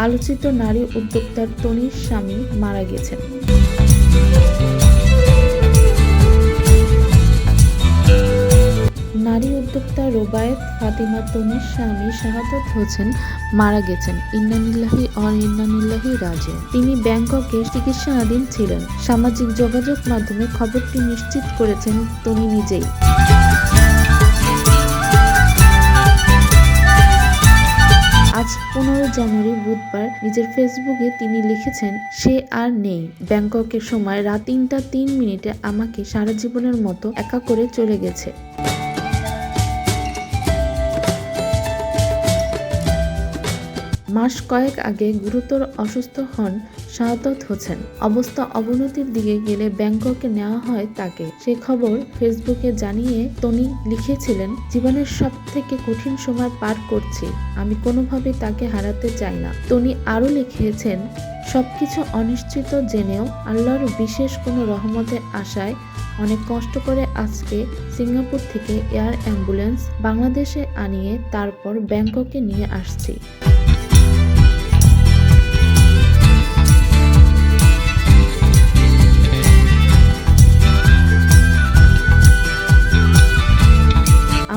আলোচিত নারী উদ্যোক্তার তনির স্বামী মারা গেছেন। নারী উদ্যোক্তা রোবায়েত ফাতিমা তনির স্বামী শাহাদাত হোসেন মারা গেছেন। ইন্নালিল্লাহি ওয়া ইন্না ইলাইহি রাজিউন। তিনি ব্যাংককে চিকিৎসাধীন ছিলেন। সামাজিক যোগাযোগ মাধ্যমে খবরটি নিশ্চিত করেছেন তনি নিজেই। আজ 15 জানুয়ারি বুধবার নিজের ফেসবুকে তিনি লিখেছেন, সে আর নেই। ব্যাংককের সময় রাত 3টা 3 মিনিটে আমাকে সারা জীবনের মতো একা করে চলে গেছে। মাস কয়েক আগে গুরুতর অসুস্থ হন শাহাদাত হোসেন। অবস্থা অবনতির দিকে গেলে ব্যাংককে নেওয়া হয় তাকে। সে খবর ফেসবুকে জানিয়ে তনি লিখেছিলেন, জীবনের সব থেকে কঠিন সময় পার করছি, আমি কোনোভাবে তাকে হারাতে চাই না। তনি আরও লিখেছেন, সবকিছু অনিশ্চিত জেনেও আল্লাহর বিশেষ কোনো রহমতের আশায় অনেক কষ্ট করে আজকে সিঙ্গাপুর থেকে এয়ার অ্যাম্বুলেন্স বাংলাদেশে আনিয়ে তারপর ব্যাংককে নিয়ে আসছি।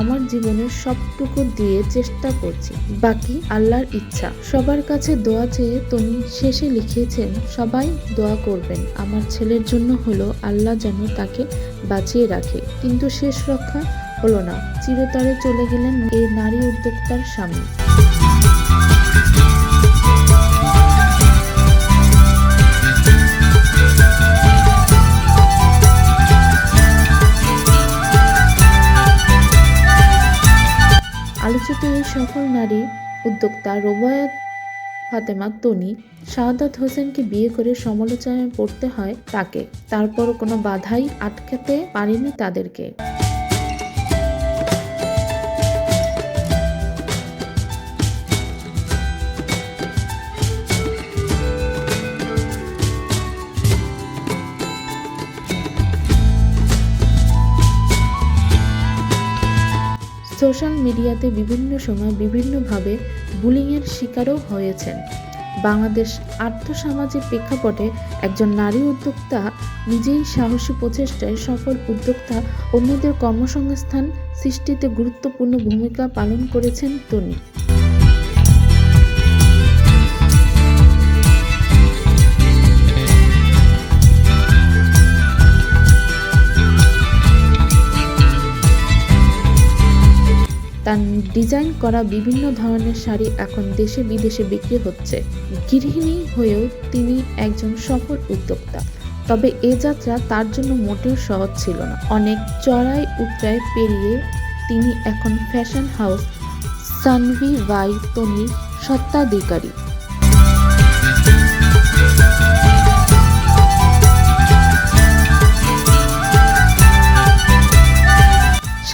আমার জীবনের সবটুকু দিয়ে চেষ্টা করছি, বাকি আল্লাহর ইচ্ছা। সবার কাছে দোয়া চেয়ে তনি শেষে লিখেছেন, সবাই দোয়া করবেন আমার ছেলের জন্য, হলো আল্লাহ যেন তাকে বাঁচিয়ে রাখে। কিন্তু শেষ রক্ষা হলো না, চিরতরে চলে গেলেন এই নারী উদ্যোক্তার স্বামী। আলোচিত এই সফল নারী উদ্যোক্তা রোবায়েত ফাতেমা তনি শাহাদাত হোসেনকে বিয়ে করে সমালোচনায় পড়তে হয় তাকে। তারপরও কোনো বাধাই আটকাতে পারেনি তাদেরকে। সোশ্যাল মিডিয়াতে বিভিন্ন সময় বিভিন্নভাবে বুলিংয়ের শিকারও হয়েছেন। বাংলাদেশ আর্থসামাজিক প্রেক্ষাপটে একজন নারী উদ্যোক্তা, নিজেই সাহসী প্রচেষ্টায় সফল উদ্যোক্তা, অন্যদের কর্মসংস্থান সৃষ্টিতে গুরুত্বপূর্ণ ভূমিকা পালন করেছেন তনি। তার ডিজাইন করা বিভিন্ন ধরনের শাড়ি এখন দেশে বিদেশে বিক্রি হচ্ছে। গৃহিণী হয়েও তিনি একজন সফল উদ্যোক্তা। তবে এ যাত্রা তার জন্য মোটেও সহজ ছিল না। অনেক চড়াই উতরাই পেরিয়ে তিনি এখন ফ্যাশন হাউস সানভি বাই তনির স্বত্বাধিকারী।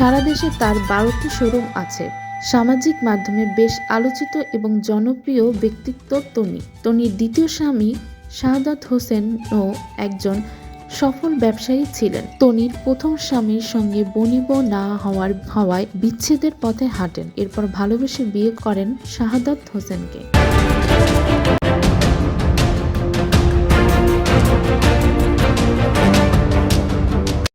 সারা দেশে তার 12টি শোরুম আছে। সামাজিক মাধ্যমে বেশ আলোচিত এবং জনপ্রিয় ব্যক্তিত্ব তনি। তনির দ্বিতীয় স্বামী শাহাদাত হোসেনও একজন সফল ব্যবসায়ী ছিলেন। তনির প্রথম স্বামীর সঙ্গে বনিব না হওয়ায় বিচ্ছেদের পথে হাঁটেন। এরপর ভালোবেসে বিয়ে করেন শাহাদাত হোসেনকে।